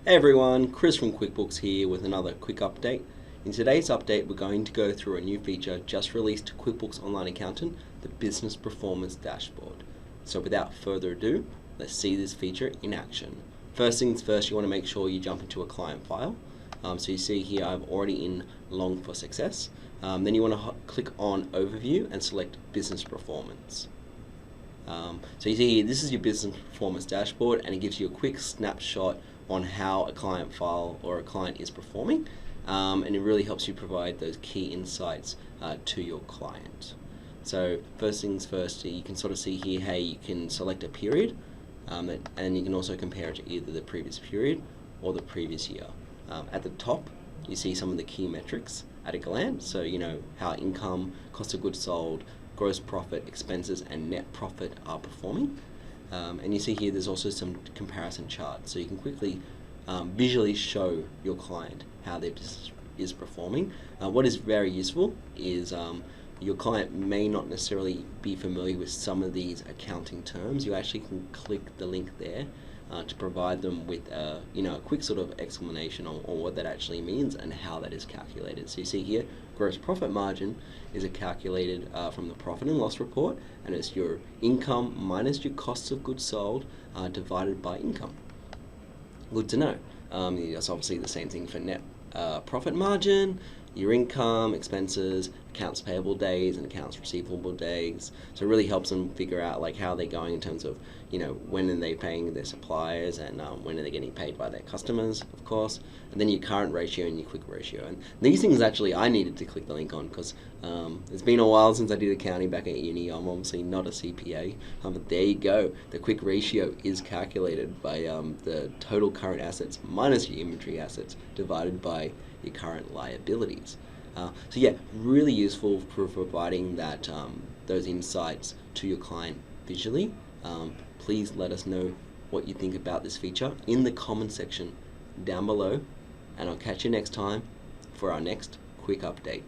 Hey everyone, Chris from QuickBooks here with another quick update. In today's update, we're going to go through a new feature just released to QuickBooks Online Accountant, the Business Performance Dashboard. So without further ado, let's see this feature in action. First things first, you want to make sure you jump into a client file. So you see here I'm already in Long for Success. Then you want to click on Overview and select Business Performance. So you see here, this is your business performance dashboard, and it gives you a quick snapshot on how a client file or a client is performing, and it really helps you provide those key insights to your client. So first things first, you can sort of see here, hey, you can select a period, and you can also compare it to either the previous period or the previous year. At the top, you see some of the key metrics at a glance, so you know how income, cost of goods sold, gross profit, expenses, and net profit are performing. And you see here there's also some comparison charts, so you can quickly visually show your client how their business is performing. What is very useful is your client may not necessarily be familiar with some of these accounting terms. You actually can click the link there to provide them with a quick sort of explanation on what that actually means and how that is calculated. So you see here, gross profit margin is calculated from the profit and loss report, and it's your income minus your costs of goods sold divided by income. Good to know. That's obviously the same thing for net profit margin, your income, expenses, accounts payable days, and accounts receivable days. So it really helps them figure out like how they're going in terms of when are they paying their suppliers, and when are they getting paid by their customers, of course. And then your current ratio and your quick ratio. And these things actually I needed to click the link on because it's been a while since I did accounting back at uni. I'm obviously not a CPA, but there you go. The quick ratio is calculated by the total current assets minus your inventory assets divided by your current liabilities. So yeah, really useful for providing that those insights to your client visually. Please let us know what you think about this feature in the comment section down below, and I'll catch you next time for our next quick update.